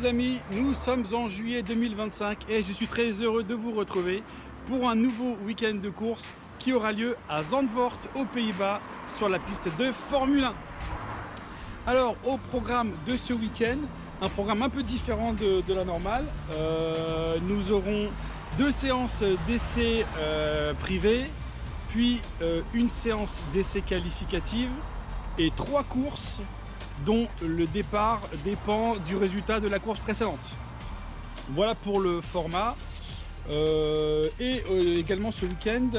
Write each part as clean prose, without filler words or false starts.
les amis, nous sommes en juillet 2025 et je suis très heureux de vous retrouver pour un nouveau week-end de course qui aura lieu à Zandvoort aux Pays-Bas sur la piste de Formule 1. Alors au programme de ce week-end, un programme un peu différent de la normale, nous aurons 2 séances d'essais privés, puis une séance d'essais qualificative et 3 courses dont le départ dépend du résultat de la course précédente. Voilà pour le format. Également ce week-end,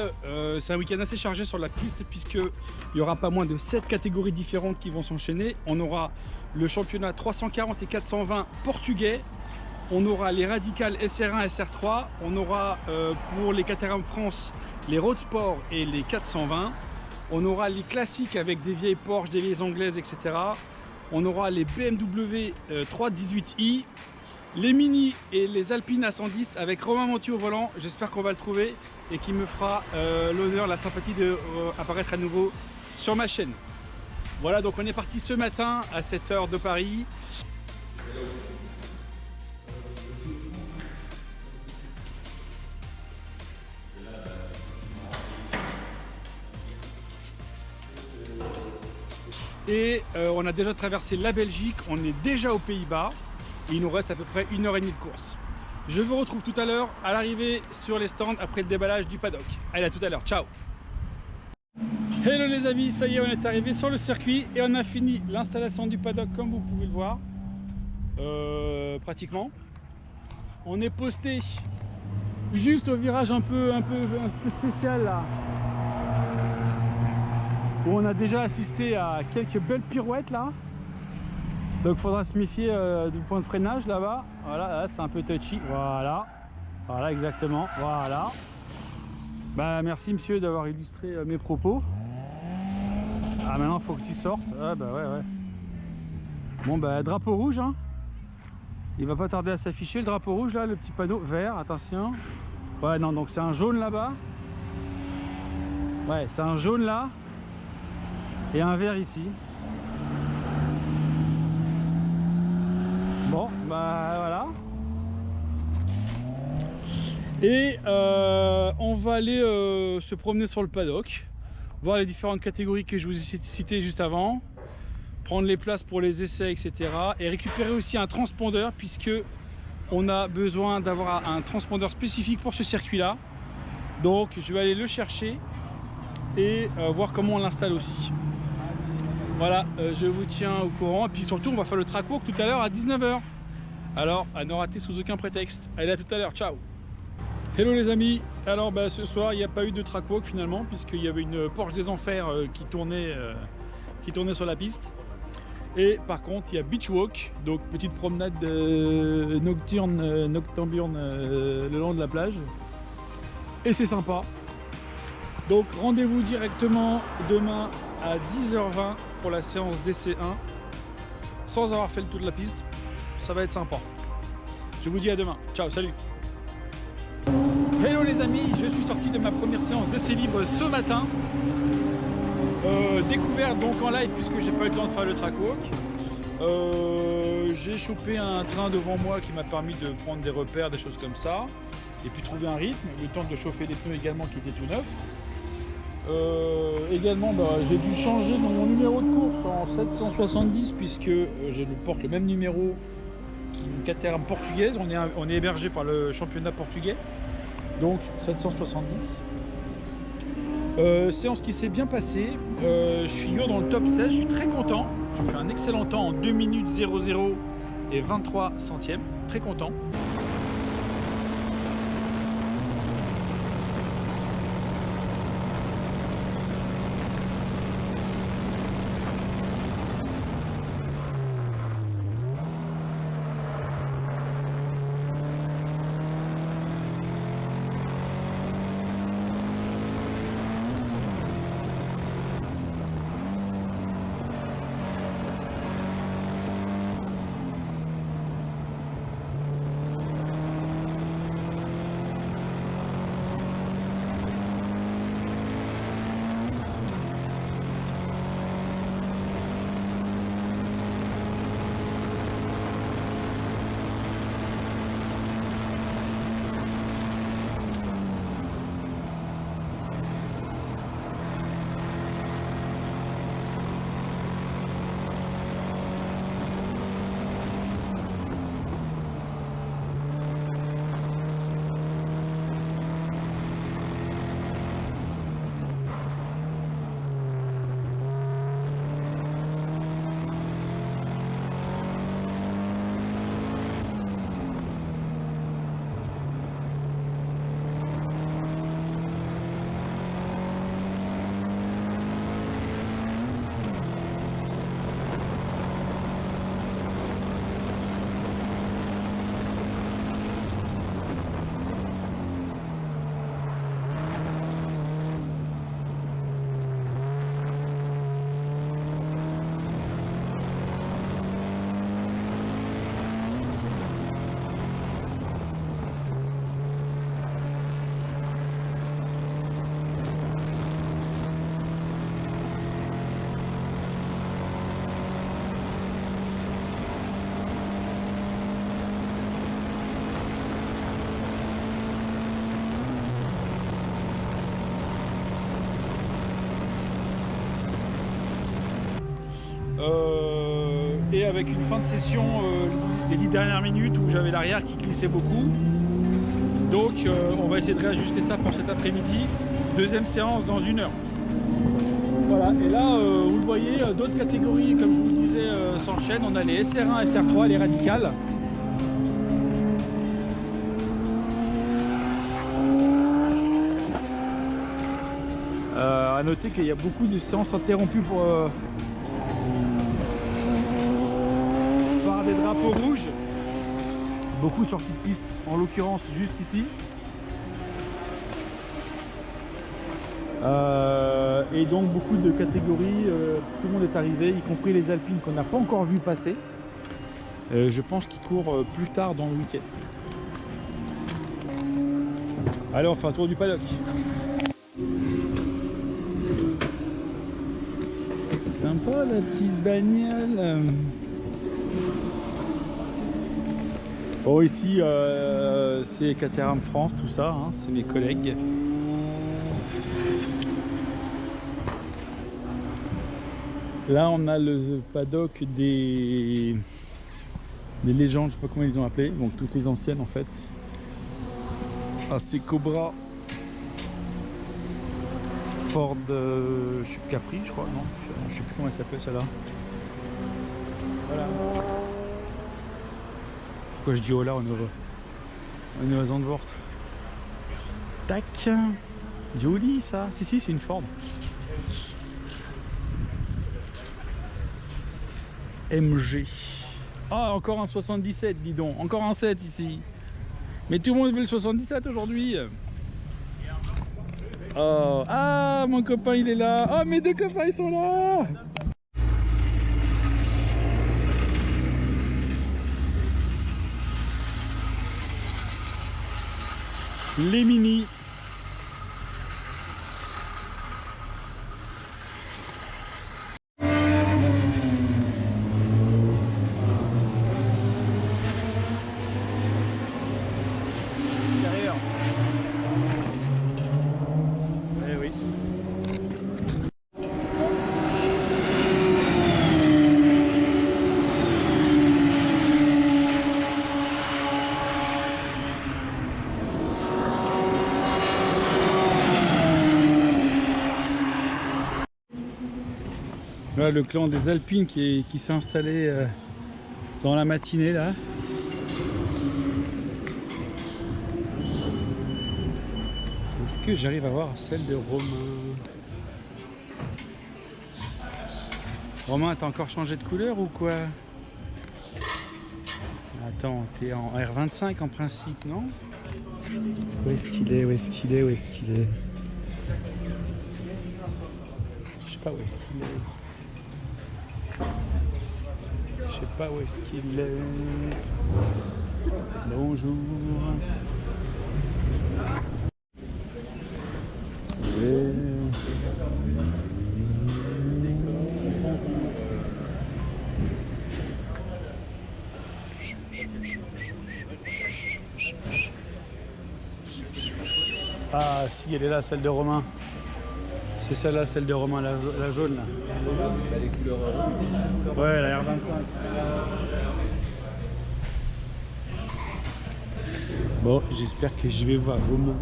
c'est un week-end assez chargé sur la piste puisqu'il y aura pas moins de 7 catégories différentes qui vont s'enchaîner. On aura le championnat 340 et 420 portugais, on aura les radicales SR1 SR3, on aura pour les Caterham France les Road Sport et les 420, on aura les classiques avec des vieilles Porsche, des vieilles anglaises, etc. On aura les BMW 318i, les Mini et les Alpines A110 avec Romain Monti au volant. J'espère qu'on va le trouver et qu'il me fera l'honneur, la sympathie d'apparaître à nouveau sur ma chaîne. Voilà, donc on est parti ce matin à 7 h de Paris. Et on a déjà traversé la Belgique, on est déjà aux Pays-Bas. Il nous reste à peu près 1h30 de course. Je vous retrouve tout à l'heure à l'arrivée sur les stands après le déballage du paddock. Allez, à tout à l'heure, ciao. Hello les amis, ça y est, on est arrivé sur le circuit et on a fini l'installation du paddock comme vous pouvez le voir. Pratiquement. On est posté juste au virage un peu spécial là, où on a déjà assisté à quelques belles pirouettes là. Donc il faudra se méfier du point de freinage là-bas. Voilà, là c'est un peu touchy. Voilà. Voilà exactement. Voilà. Bah merci monsieur d'avoir illustré mes propos. Ah maintenant faut que tu sortes. Ah bah ouais. Bon bah drapeau rouge hein. Il va pas tarder à s'afficher le drapeau rouge là, le petit panneau vert, attention. Ouais non donc c'est un jaune là-bas. Ouais c'est un jaune là. Et un vert ici. Bon, bah voilà. Et on va aller se promener sur le paddock, voir les différentes catégories que je vous ai citées juste avant, prendre les places pour les essais, etc. Et récupérer aussi un transpondeur, puisque on a besoin d'avoir un transpondeur spécifique pour ce circuit-là. Donc je vais aller le chercher et voir comment on l'installe aussi. Voilà, je vous tiens au courant. Et puis surtout, on va faire le track walk tout à l'heure à 19 h. Alors, à ne rater sous aucun prétexte. Allez, à tout à l'heure, ciao. Hello les amis. Alors, ce soir, il n'y a pas eu de track walk finalement, puisqu'il y avait une Porsche des Enfers qui tournait sur la piste. Et par contre, il y a Beach Walk, donc petite promenade nocturne le long de la plage. Et c'est sympa. Donc rendez-vous directement demain à 10h20 pour la séance d'essai 1 sans avoir fait le tour de la piste. Ça va être sympa. Je vous dis à demain. Ciao, salut. Hello les amis, je suis sorti de ma première séance d'essai libre ce matin. Découverte donc en live puisque j'ai pas eu le temps de faire le track walk. J'ai chopé un train devant moi qui m'a permis de prendre des repères, des choses comme ça. Et puis trouver un rythme, le temps de chauffer les pneus également qui étaient tout neufs. Également j'ai dû changer mon numéro de course en 770 puisque je porte le même numéro qu'une Caterham portugaise. On est hébergé par le championnat portugais, donc 770. Séance qui s'est bien passée. Je suis dans le top 16, je suis très content. J'ai fait un excellent temps en 2 minutes 00 et 23 centièmes, très content. et avec une fin de session les 10 dernières minutes où j'avais l'arrière qui glissait beaucoup. Donc on va essayer de réajuster ça pour cet après-midi. Deuxième séance dans 1 heure. Voilà, et là vous le voyez, d'autres catégories comme je vous le disais s'enchaînent. On a les SR1, SR3, les radicales. À noter qu'il y a beaucoup de séances interrompues par des drapeaux rouges. Beaucoup de sorties de piste, en l'occurrence juste ici. Et donc beaucoup de catégories, tout le monde est arrivé, y compris les alpines qu'on n'a pas encore vu passer. Je pense qu'ils courent plus tard dans le week-end. Allez, on fait un tour du paddock. Sympa la petite bagnole. Bon, ici c'est Caterham France, tout ça, hein, c'est mes collègues. Là on a le paddock des légendes, je sais pas comment ils les ont appelé, donc toutes les anciennes en fait. Ah, c'est Cobra, Ford, je sais plus, Capri je crois, non, je sais plus comment elle s'appelle celle-là. Voilà. Pourquoi je dis oh là, on est à Zandvoort. Tac, joli ça. Si c'est une Ford. MG. Ah, encore un 77, dis donc. Encore un 7 ici. Mais tout le monde veut le 77 aujourd'hui. Oh. Ah, mon copain il est là. Oh, mes deux copains ils sont là. Les mini. Voilà le clan des Alpines qui s'est installé dans la matinée là. Est-ce que j'arrive à voir celle de Romain? Romain, t'as encore changé de couleur ou quoi? Attends, t'es en R25 en principe, non? Où est-ce qu'il est? Où est-ce qu'il est? Où est-ce qu'il est? Je sais pas où est-ce qu'il est. Je sais pas où est-ce qu'il est. Bonjour. Ah si, elle est là, celle de Romain. C'est celle-là, celle de Romain, la jaune là. Les couleurs. Ouais, la R25. Bon, j'espère que je vais voir Romain.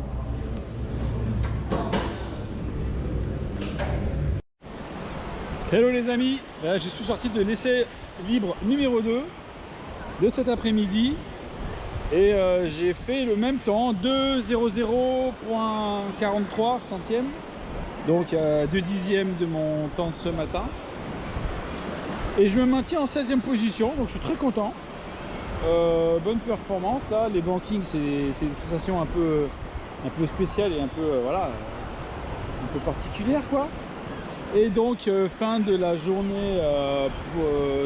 Hello les amis, là, je suis sorti de l'essai libre numéro 2 de cet après-midi. Et j'ai fait le même temps, 2:00.43 centièmes. Donc 2 dixièmes de mon temps de ce matin. Et je me maintiens en 16e position, donc je suis très content. Bonne performance là, les bankings c'est une sensation un peu spéciale et un peu voilà, un peu particulière quoi. Et donc fin de la journée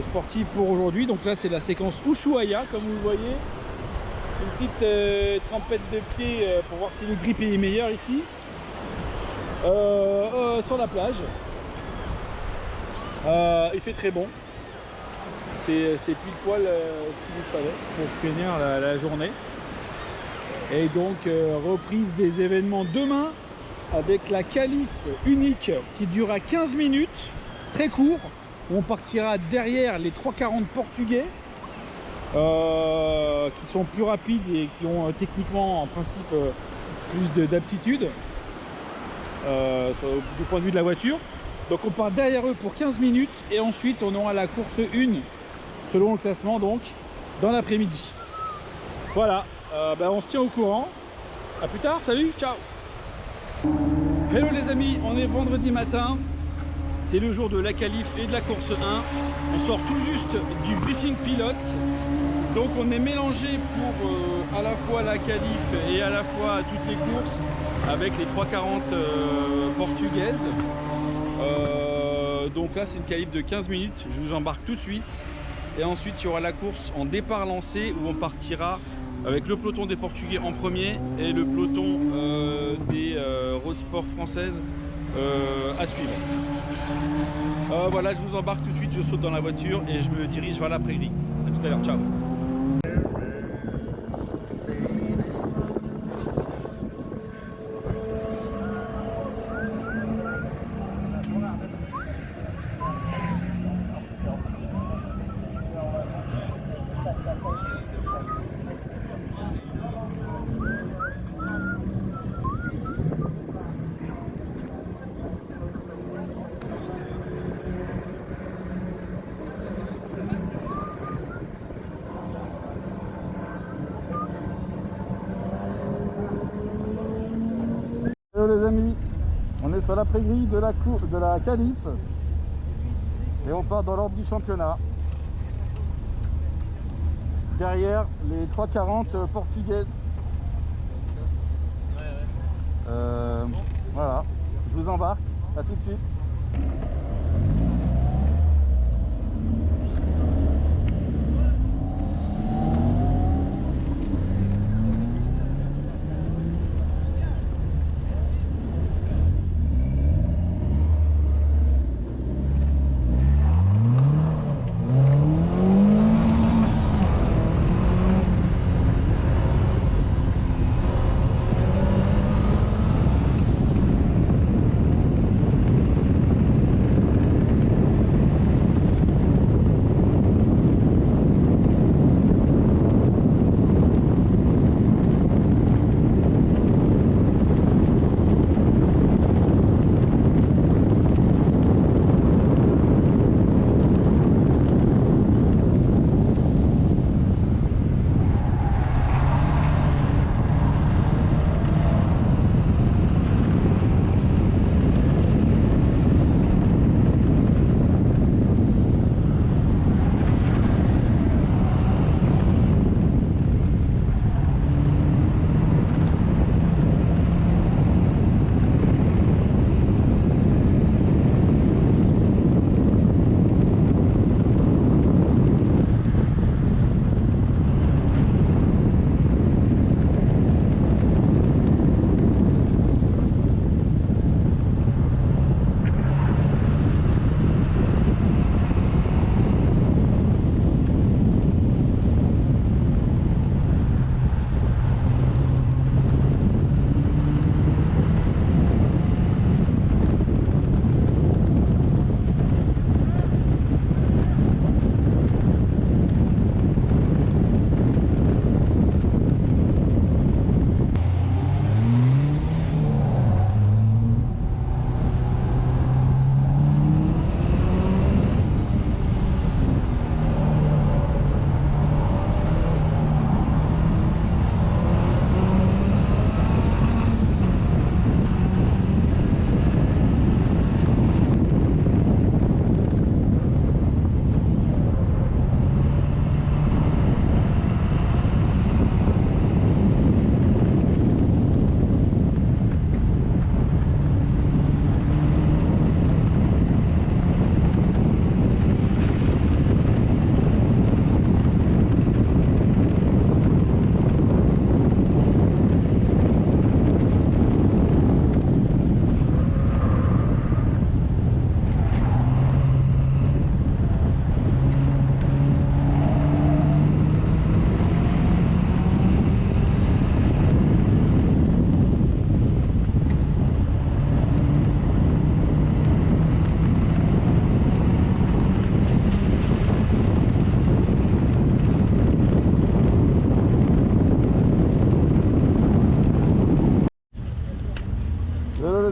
sportive pour aujourd'hui. Donc là c'est la séquence Ushuaïa comme vous le voyez. Une petite trempette de pied pour voir si le grip est meilleur ici. Sur la plage. Il fait très bon. C'est pile poil ce qu'il nous fallait pour finir la journée. Et donc reprise des événements demain avec la qualif unique qui durera 15 minutes, très court. On partira derrière les 3,40 portugais, qui sont plus rapides et qui ont techniquement en principe plus d'aptitude du point de vue de la voiture. Donc on part derrière eux pour 15 minutes et ensuite on aura la course 1 selon le classement, donc dans l'après-midi. Voilà, on se tient au courant. A plus tard, salut, ciao. Hello les amis, on est vendredi matin. C'est le jour de la qualif et de la course 1. On sort tout juste du briefing pilote. Donc on est mélangé pour à la fois la qualif et à la fois toutes les courses avec les 3,40 portugaises. Donc là c'est une qualif de 15 minutes. Je vous embarque tout de suite. Et ensuite il y aura la course en départ lancé où on partira avec le peloton des Portugais en premier et le peloton des road sport françaises à suivre. Voilà, je vous embarque tout de suite, je saute dans la voiture et je me dirige vers la prairie. A tout à l'heure, ciao. Hello les amis, on est sur la prairie de la qualif et on part dans l'ordre du championnat. Derrière les 3,40 portugaises. Voilà, je vous embarque, à tout de suite.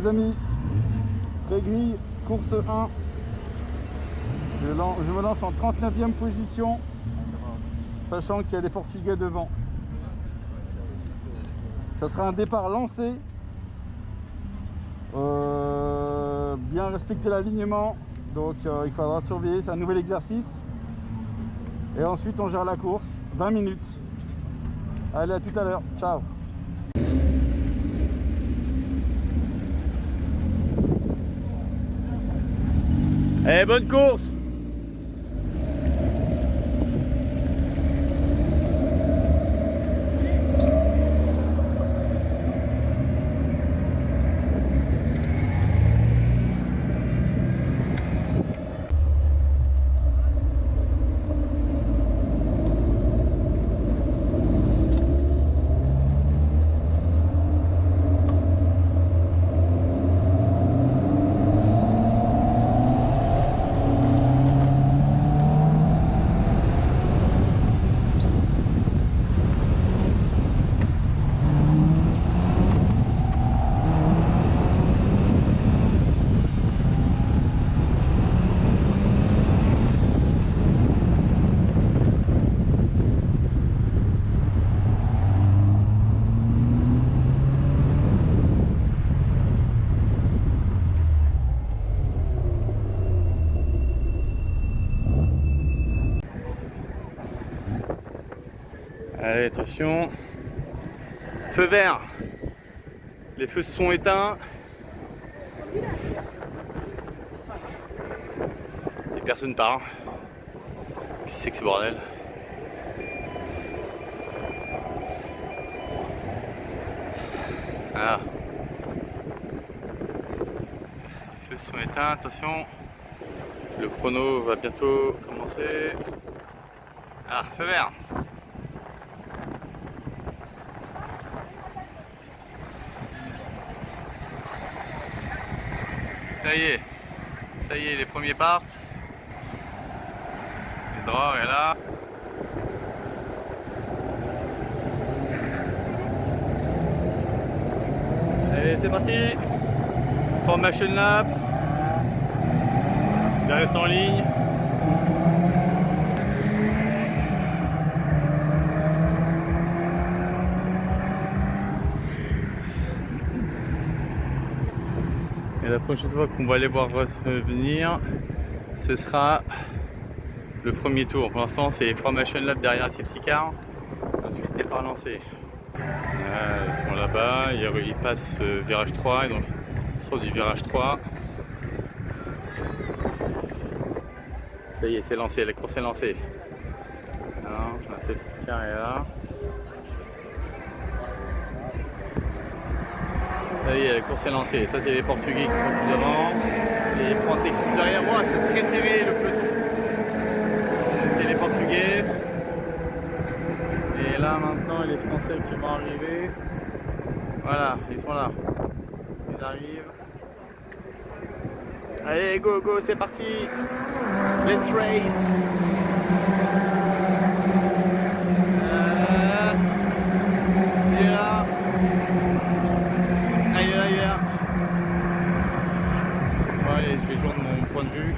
amis, pré-grille, course 1. Je me lance en 39e position, sachant qu'il y a des Portugais devant. Ça sera un départ lancé. Bien respecter l'alignement, donc il faudra surveiller, c'est un nouvel exercice. Et ensuite on gère la course, 20 minutes. Allez, à tout à l'heure, ciao. Allez, bonne course. Allez, attention. Feu vert. Les feux se sont éteints. Et personne part. Qu'est-ce que c'est que ce bordel? Ah. Les feux se sont éteints, attention. Le chrono va bientôt commencer. Ah, feu vert. Ça y est, les premiers partent. Le draw est là. Allez, c'est parti. Formation lap. Il reste en ligne. Et la prochaine fois qu'on va les voir venir, ce sera le premier tour. Pour l'instant, c'est Formation Lap derrière la safety car. Ensuite, départ lancé. Ils sont là-bas, ils passent virage 3 et donc ils sortent du virage 3. Ça y est, c'est lancé, la course est lancée. Non, la safety car est là. Ça y est, la course est lancée. Ça, c'est les Portugais qui sont plus devant. Les Français qui sont derrière moi. C'est très serré le peloton. C'est les Portugais. Et là, maintenant, les Français qui vont arriver. Voilà, ils sont là. Ils arrivent. Allez, go, go, c'est parti. Let's race. Il est là. Bon, allez, je vais joindre mon point de vue.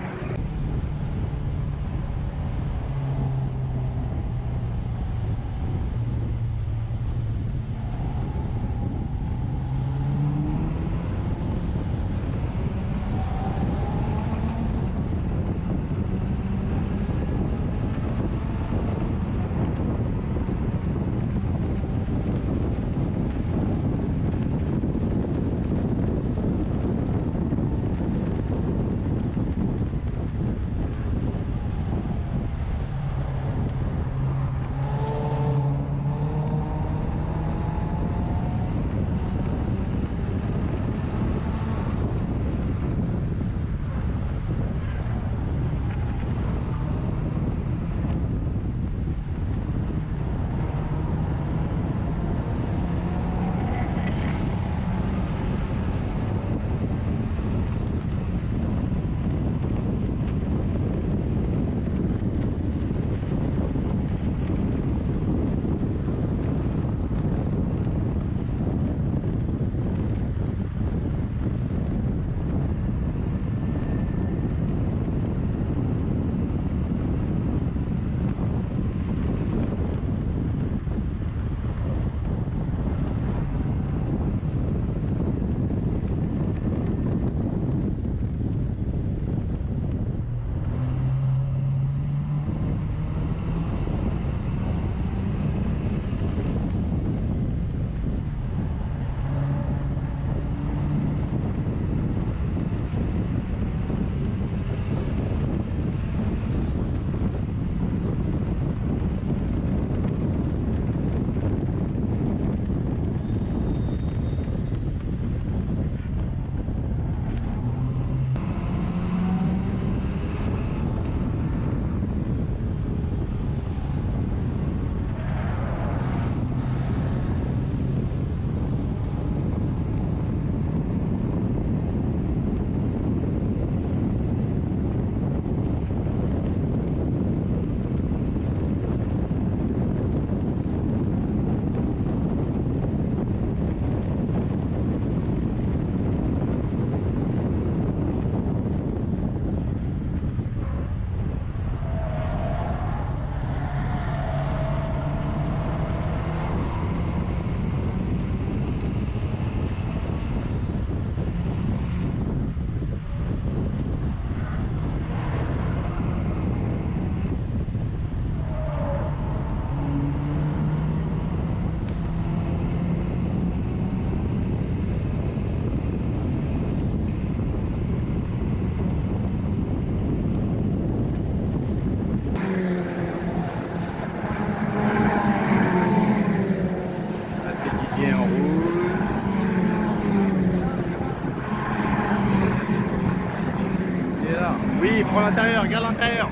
Prends l'intérieur, garde l'intérieur.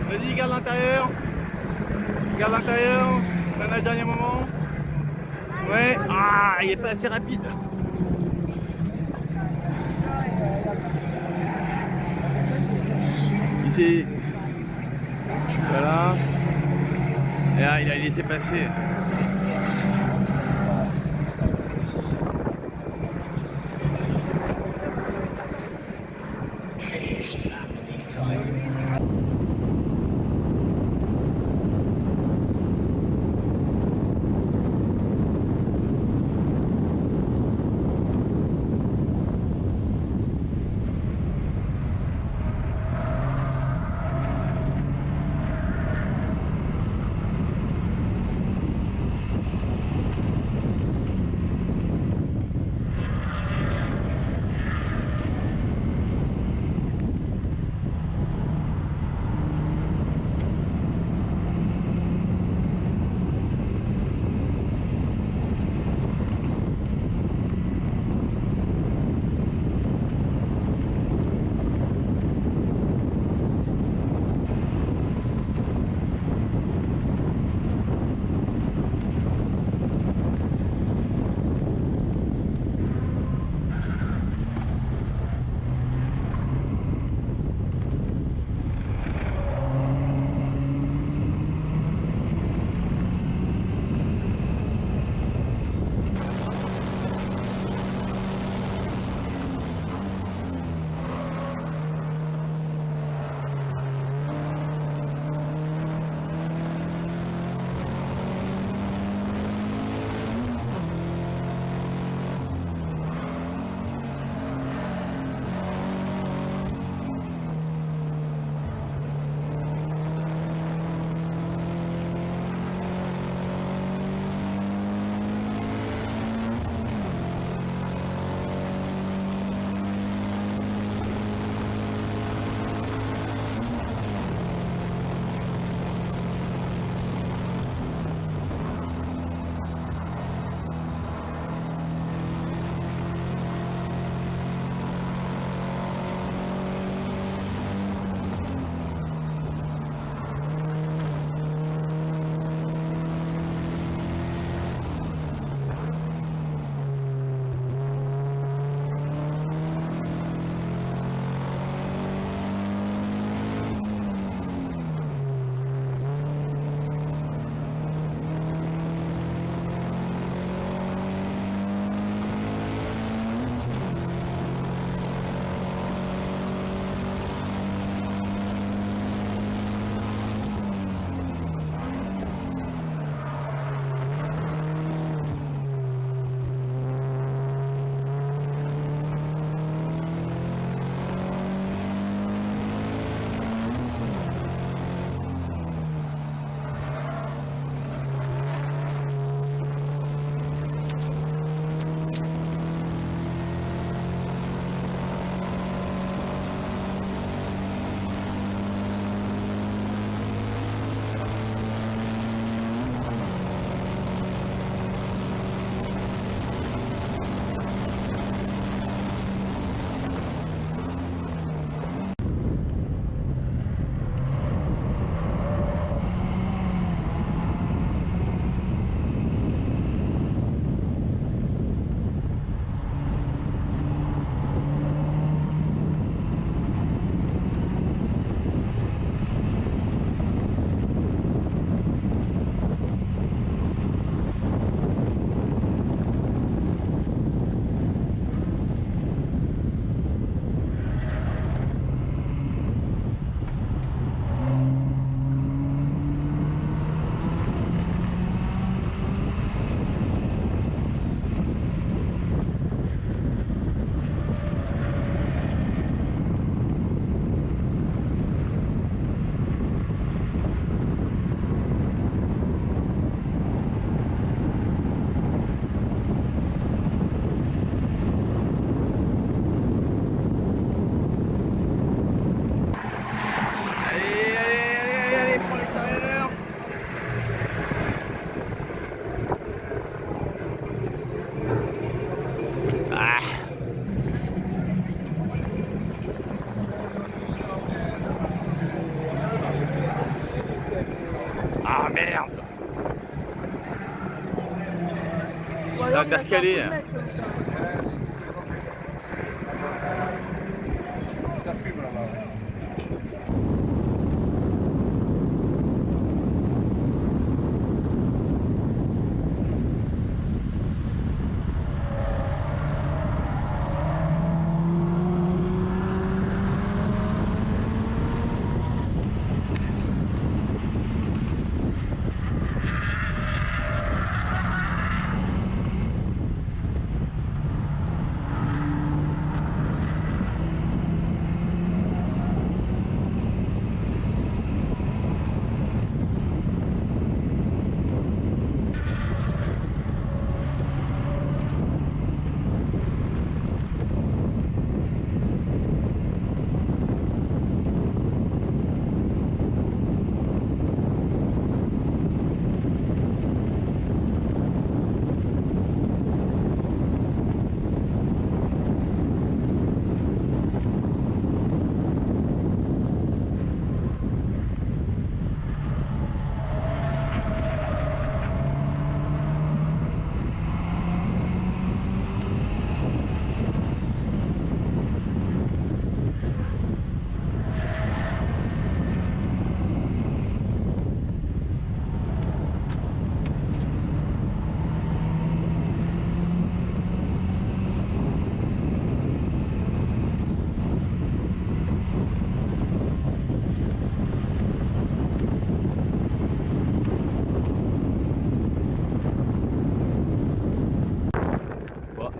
Vas-y, garde l'intérieur. Garde l'intérieur. T'en as le dernier moment. Ouais. Ah, il est pas assez rapide. Ici. Voilà. Et là, il a laissé passer. intercalé. Ça fume là-bas.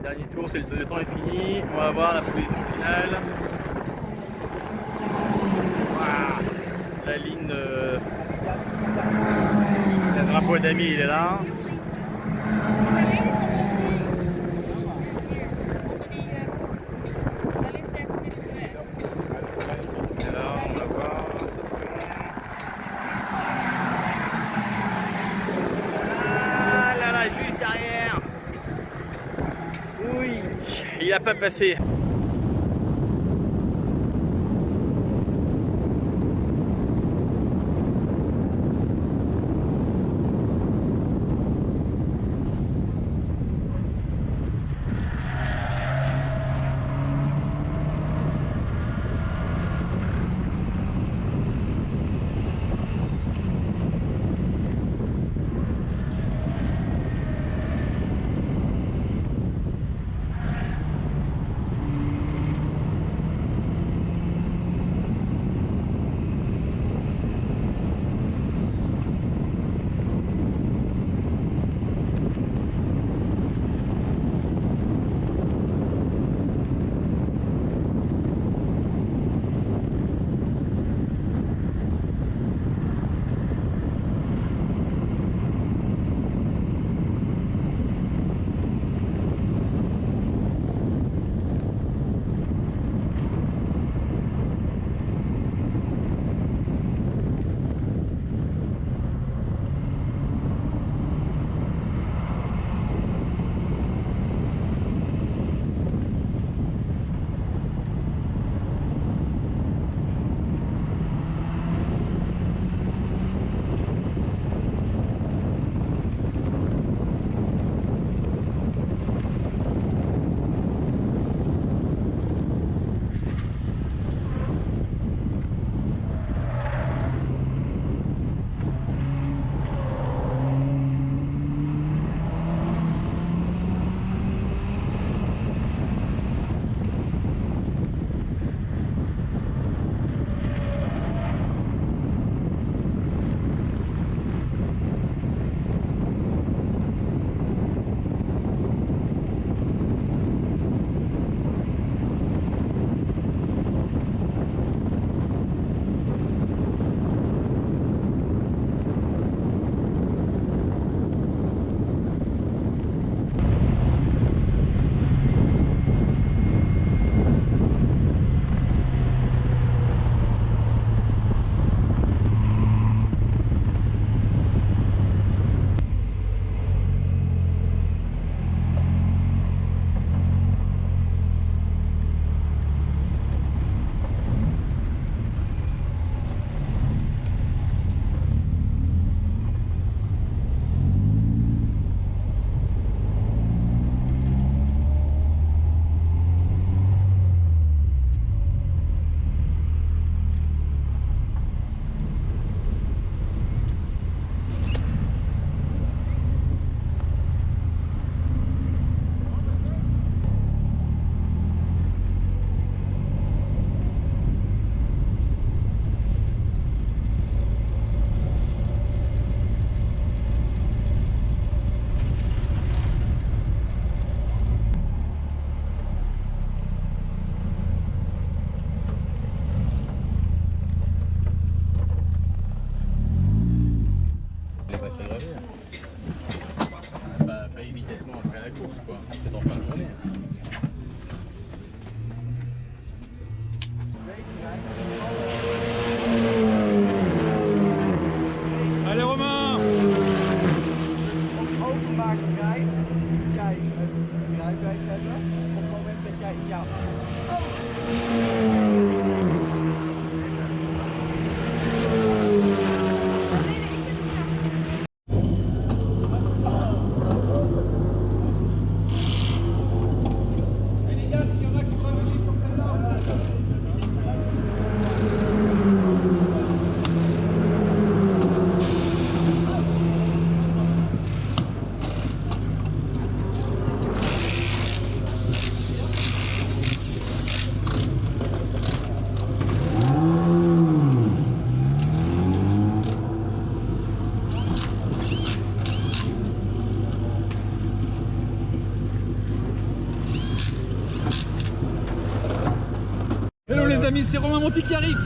Dernier tour, le temps est fini. On va voir la position finale. Wow. La ligne, le drapeau d'amis, il est là. Et là, on va voir. Ah là là, juste derrière. Oui, il n'a pas passé. amis, c'est Romain Monti qui arrive.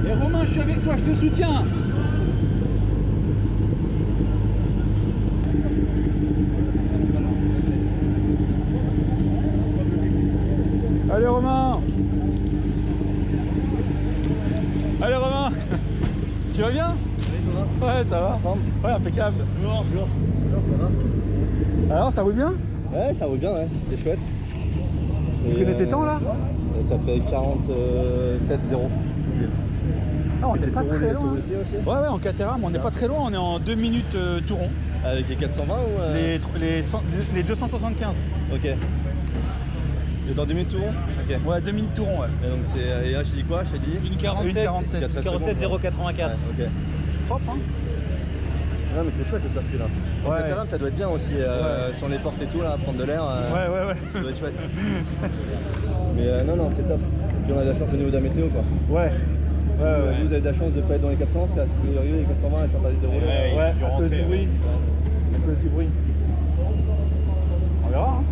Et Romain, je suis avec toi, je te soutiens. Allez Romain. Allez Romain. Tu vas bien? Ouais, ça va. Ouais, impeccable. Bonjour. Ça va? Alors, ça roule bien? Ouais, ça roule bien, ouais. C'est chouette. Tu connais tes temps là? Ça fait 47-0. Ah, on n'est pas très loin. Aussi, Ouais, en Caterham, on n'est pas très loin, on est en 2 minutes tout rond. Avec les 420 ou Les 275. Ok. Et dans 2 minutes tout rond? Ok. Ouais, 2 minutes tout rond, ouais. Et donc c'est. Et là, j'ai dit quoi? J'ai dit Une 47, 47 084. Ouais, ok. Propre, hein? Non, mais c'est chouette le circuit là. En Ouais. Caterham, ça doit être bien aussi. Sur les portes et tout, là, prendre de l'air. Ouais. Ça doit être chouette. Mais non, c'est top. Puis on a de la chance au niveau de la météo, quoi. Ouais. Vous avez de la chance de ne pas être dans les 400 parce que les 420 elles sont interdits de rouler. Ouais, à cause du bruit. À cause du bruit. On verra, hein?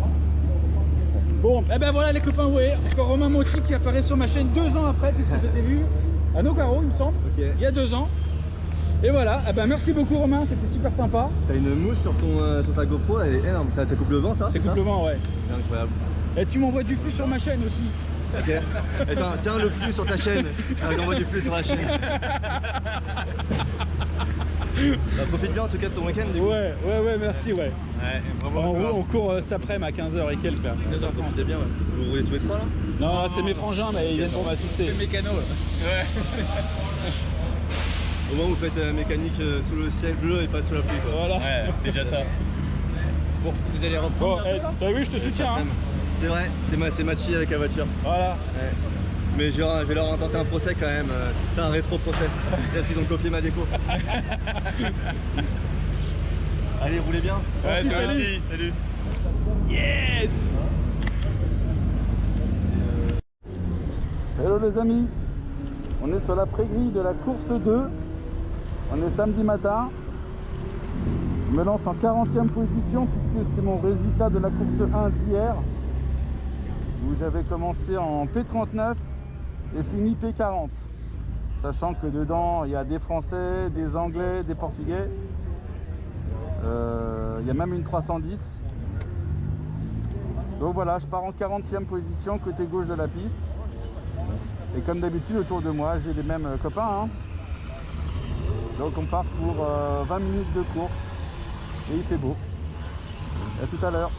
Bon, et ben voilà les copains, ouais, encore Romain Monti qui apparaît sur ma chaîne 2 ans après, puisque j'étais vu à Nogaro, il me semble, Ok. il y a 2 ans. Et voilà, eh ben merci beaucoup Romain, c'était super sympa. T'as une mousse sur ta GoPro, elle est énorme. Ça coupe le vent, ça? C'est coupe le vent, ouais. C'est incroyable. Et tu m'envoies du flux sur ma chaîne aussi. Ok. Attends, tiens le flux sur ta chaîne. J'envoie du flux sur la chaîne. Bah, profite bien en tout cas de ton week-end. Du coup. Ouais, merci, ouais. Ouais, vraiment. On court cet après-midi à 15h et quelques là. 15h30. Profitez bien, ouais. Vous roulez tous les trois là? Non, c'est mes frangins, mais ils viennent pour m'assister. C'est mécano. Ouais. Au moins vous faites mécanique sous le ciel bleu et pas sous la pluie, quoi. Voilà. Ouais, c'est déjà ça. Bon, vous allez reprendre. Bon, t'as vu, je te soutiens. Hein. C'est vrai, c'est matchy avec la voiture. Voilà. Ouais. Mais je vais leur intenter un procès quand même. C'est un rétro procès. Parce qu'ils ont copié ma déco. Allez, roulez bien. Ouais, Merci, toi salut. aussi. Salut. Yes! Hello les amis, on est sur la pré-grille de la course 2, on est samedi matin, je me lance en 40e position puisque c'est mon résultat de la course 1 d'hier où j'avais commencé en P39 et fini P40, sachant que dedans il y a des Français, des Anglais, des Portugais, il y a même une 310. Donc voilà, je pars en 40e position côté gauche de la piste. Et comme d'habitude autour de moi, j'ai les mêmes copains. Hein. Donc on part pour 20 minutes de course. Et il fait beau. À tout à l'heure.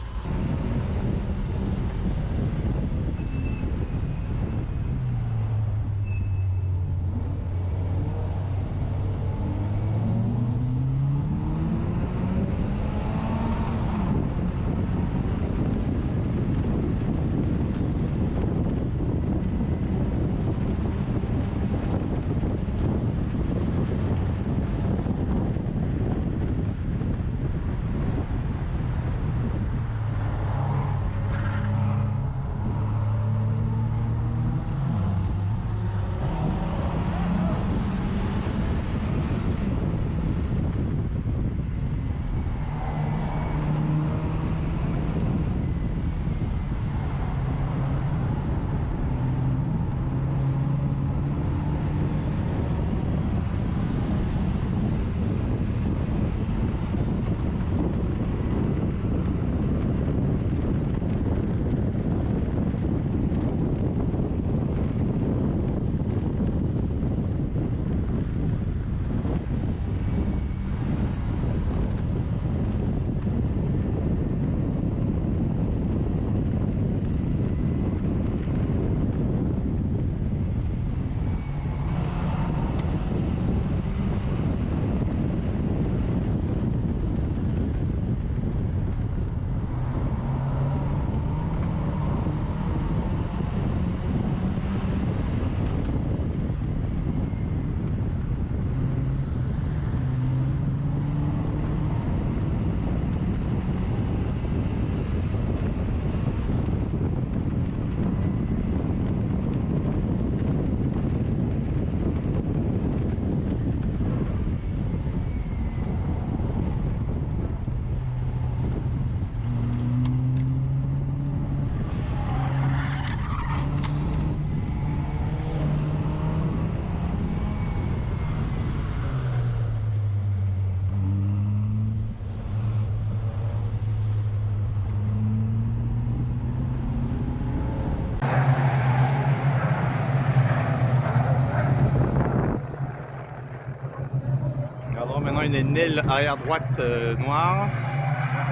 une aile arrière droite noire.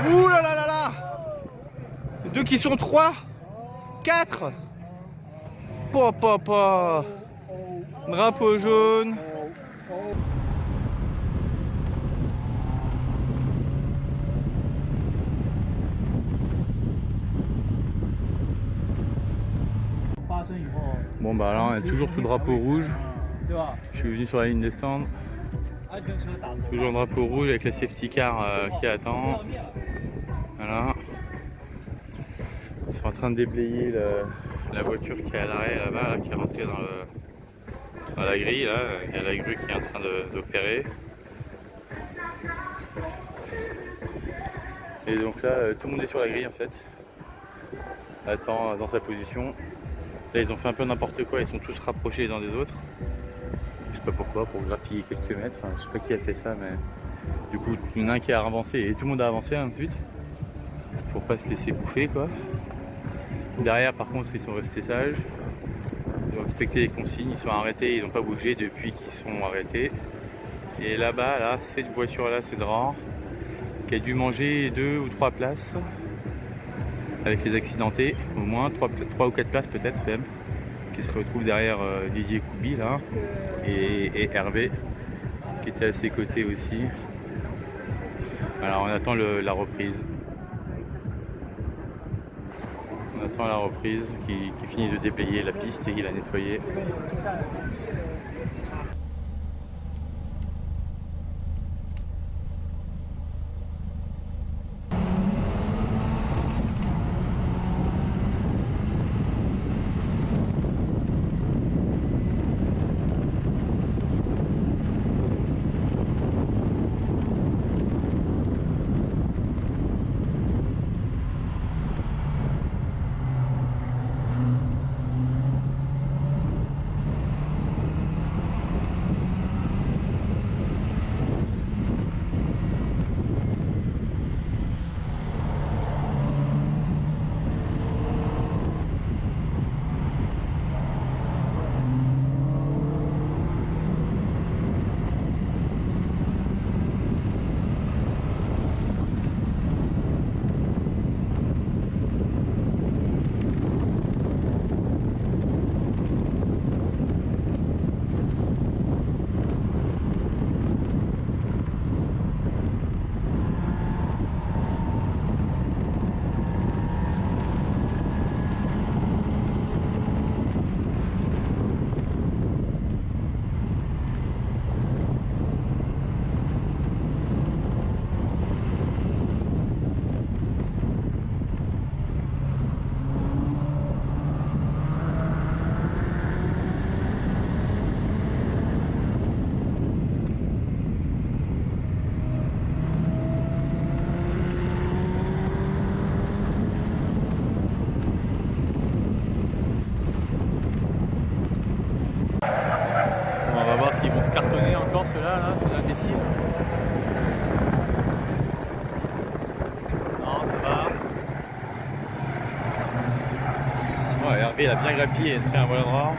Ouh là là là là! Deux qui sont 3, 4. Papa. Drapeau jaune. Bon bah là on est toujours sous le drapeau rouge. Je suis venu sur la ligne des stands. Toujours le drapeau rouge avec la safety car qui attend. Voilà. Ils sont en train de déblayer la voiture qui est à l'arrêt là-bas, là, qui est rentrée dans la grille. Là. Il y a la grue qui est en train d'opérer. Et donc là, tout le monde est sur la grille en fait. Attend dans sa position. Là, ils ont fait un peu n'importe quoi, ils sont tous rapprochés les uns des autres. Je sais pas pourquoi, pour grappiller quelques mètres. Je sais pas qui a fait ça, mais du coup, il y en a un qui a avancé et tout le monde a avancé ensuite. Pour pas se laisser bouffer quoi. Derrière, par contre, ils sont restés sages. Ils ont respecté les consignes, ils sont arrêtés, ils n'ont pas bougé depuis qu'ils sont arrêtés. Et là-bas, là, cette voiture-là, c'est Dran, qui a dû manger 2 ou 3 places. Avec les accidentés, au moins 3 ou 4 places peut-être même, qui se retrouvent derrière Didier Koubi là, et Hervé, qui était à ses côtés aussi. Alors on attend la reprise. On attend la reprise qui finit de déblayer la piste et qui l'a nettoyée. Cartonner encore ceux-là, là, c'est imbécile. Non, ça va. Ouais, Hervé il a bien grappillé, tiens, voilà droit.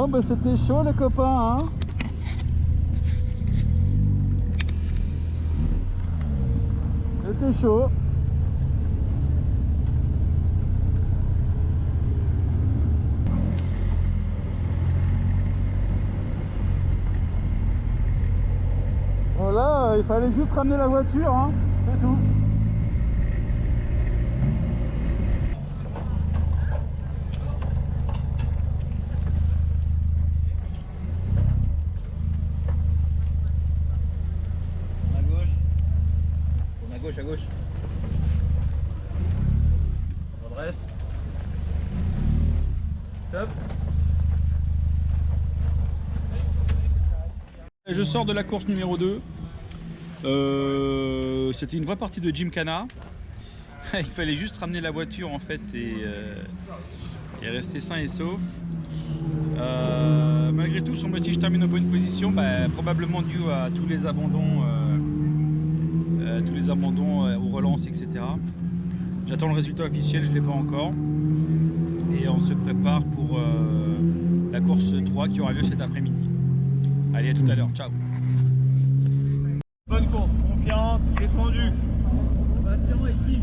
Bon, bah c'était chaud les copains, hein. C'était chaud. Voilà, il fallait juste ramener la voiture, hein. C'est tout. À gauche. Tourne à gauche, à gauche. On redresse. Top. Je sors de la course numéro 2. C'était une vraie partie de Gymkhana. Il fallait juste ramener la voiture en fait et rester sain et sauf. Malgré tout, semble-t-il, je termine en bonne position, probablement dû à tous les abandons aux relances, etc. J'attends le résultat officiel, je ne l'ai pas encore. Et on se prépare pour la course 3 qui aura lieu cet après-midi. Allez, à tout à l'heure, ciao. Bonne course, confiant, détendu. Patient et kiff.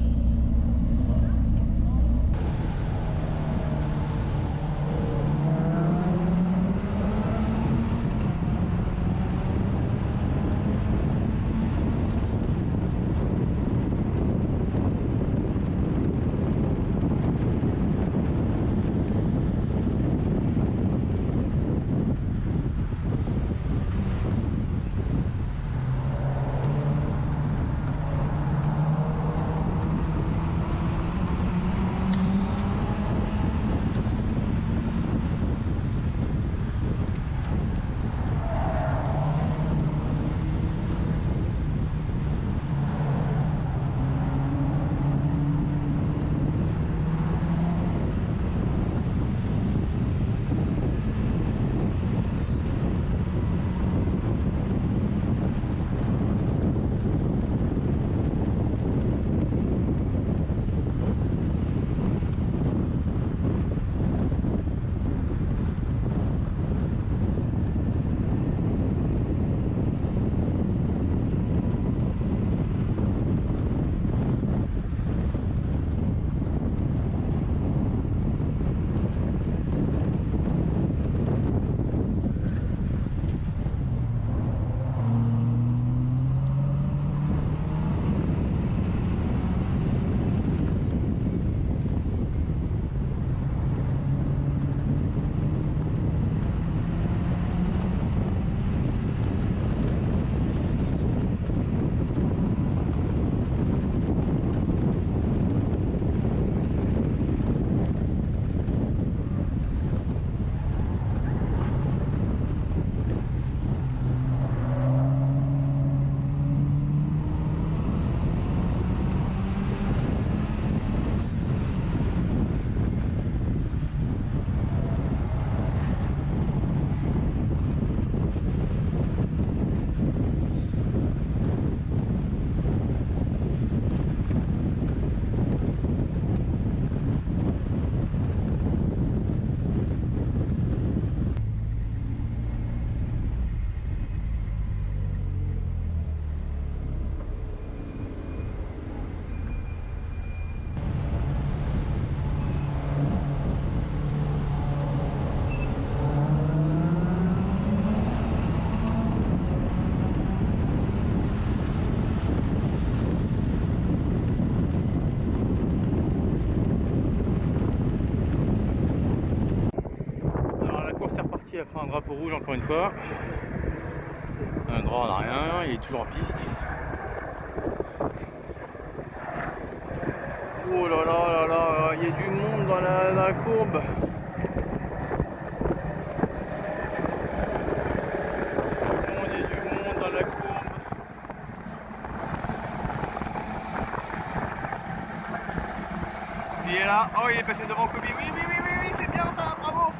Après un drapeau rouge encore une fois. Un droit, on n'a rien, il est toujours en piste. Oh là là là là, il y a du monde dans la courbe. Il y a du monde dans la courbe. Il est là, oh il est passé devant Kobe, oui, c'est bien ça, bravo.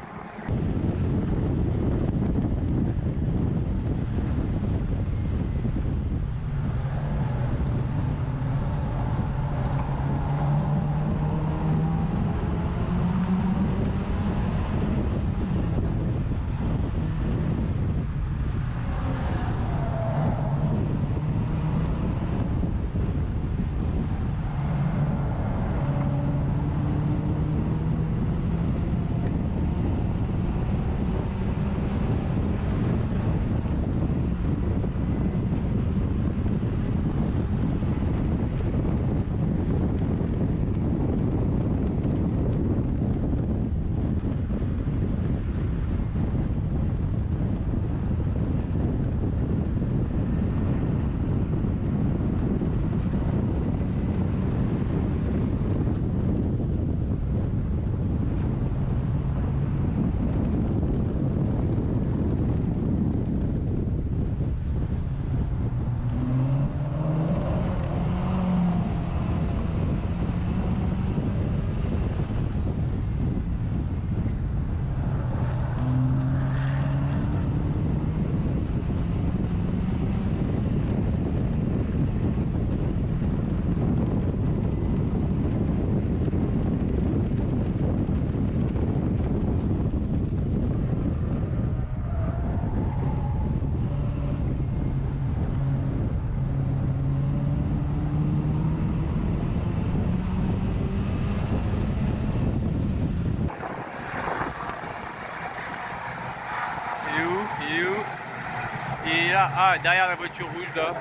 derrière la voiture rouge là.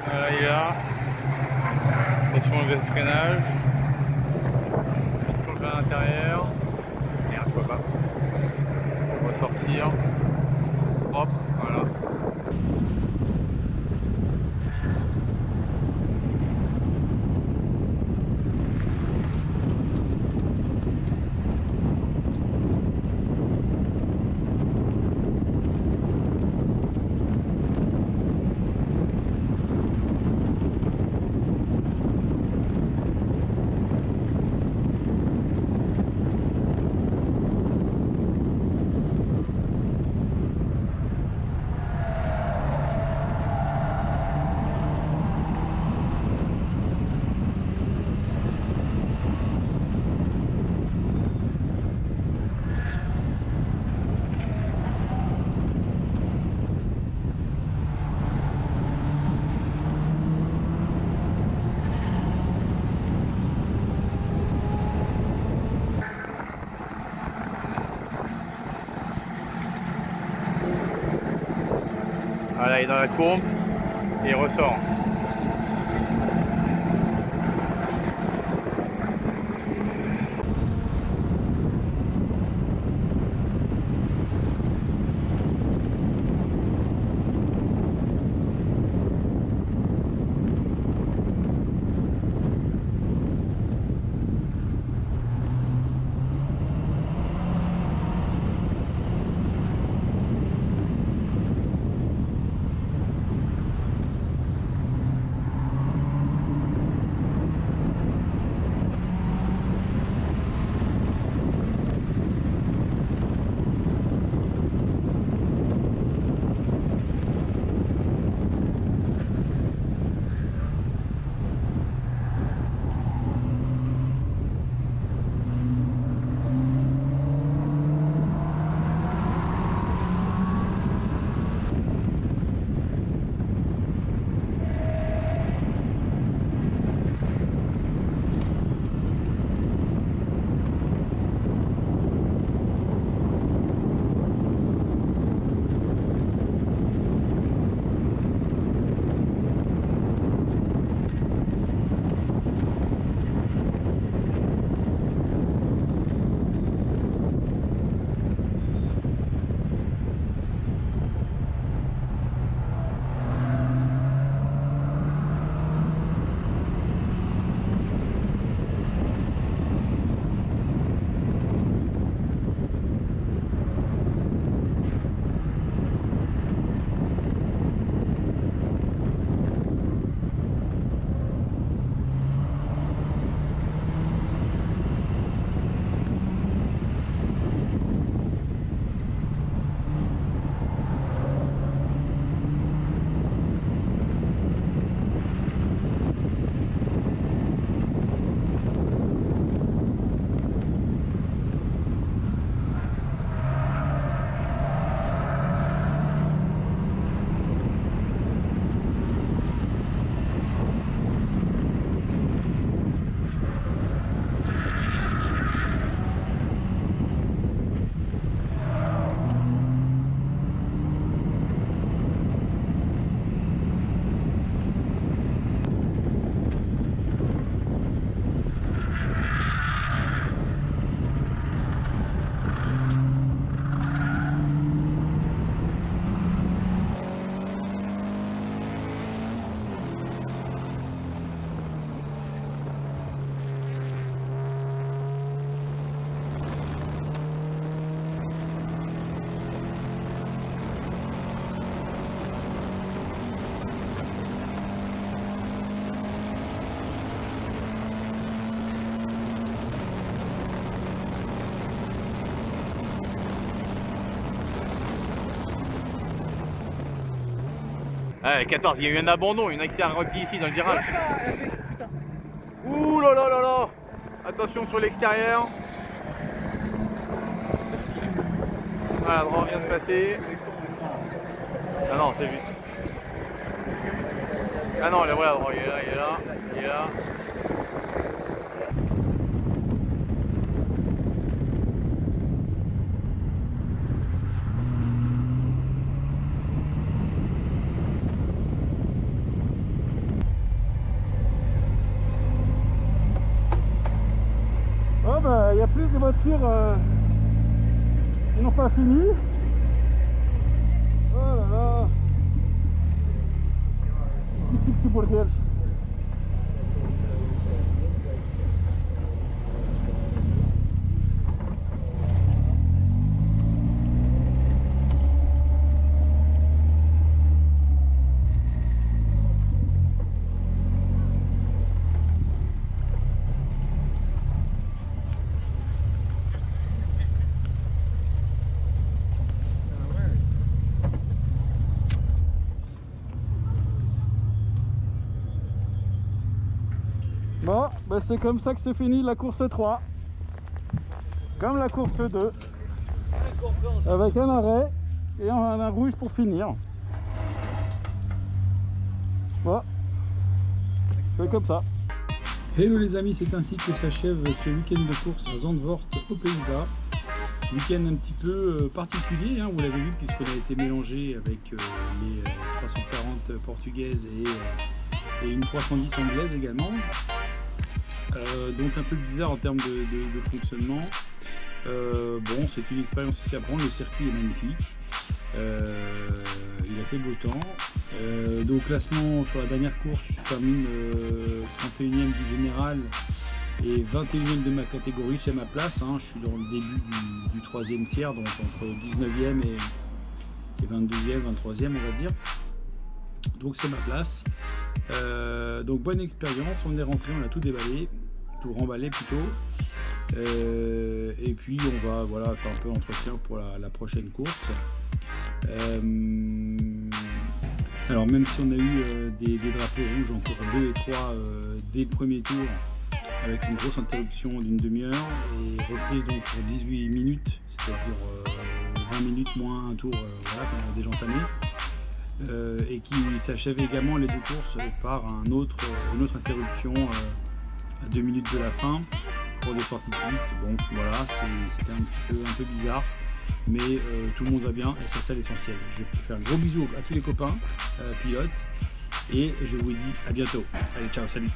Voilà, il est là. Attention le freinage. Plonge à l'intérieur. Merde, je vois pas. On va sortir. Propre, voilà. Voilà, il est dans la courbe et il ressort. Ouais, 14, il y a eu un abandon, il y en a qui s'est rôti ici dans le virage. Ouh là là là là. Attention sur l'extérieur. Voilà, le droit vient de passer. Ah non, c'est vite. Ah non, là voilà, le droit, il est là, il est là, il est là. il y a plus de voitures qui n'ont pas fini. Oh là là. Ici que c'est pour le réel. Bon, ben c'est comme ça que se finit la course 3. Comme la course 2. Avec un arrêt et un rouge pour finir. Bon, c'est comme ça. Hello les amis, c'est ainsi que s'achève ce week-end de course à Zandvoort aux Pays-Bas. Week-end un petit peu particulier, hein, vous l'avez vu, puisqu'on a été mélangé avec les 340 portugaises et une 310 anglaise également. Donc un peu bizarre en termes de fonctionnement. Bon, c'est une expérience aussi à prendre, le circuit est magnifique. Il a fait beau temps. Donc classement sur la dernière course, je termine 31e du général et 21e de ma catégorie, c'est ma place. Hein. Je suis dans le début du 3e tiers, donc entre 19e et 22e, 23e on va dire. Donc c'est ma place. Donc bonne expérience, on est rentré, on a tout déballé, tout remballé plutôt. Et puis on va voilà, faire un peu d'entretien pour la prochaine course. Alors même si on a eu des drapeaux rouges, encore 2 et 3 dès le premier tour, avec une grosse interruption d'une demi-heure et reprise donc pour 18 minutes, c'est-à-dire 20 minutes moins un tour voilà, qu'on a déjà entamé. Et qui s'achève également les deux courses par une autre interruption à 2 minutes de la fin pour des sorties de piste. Donc voilà, c'était un peu bizarre, mais tout le monde va bien et c'est ça l'essentiel. Je vais faire un gros bisou à tous les copains pilotes et je vous dis à bientôt. Allez, ciao, salut.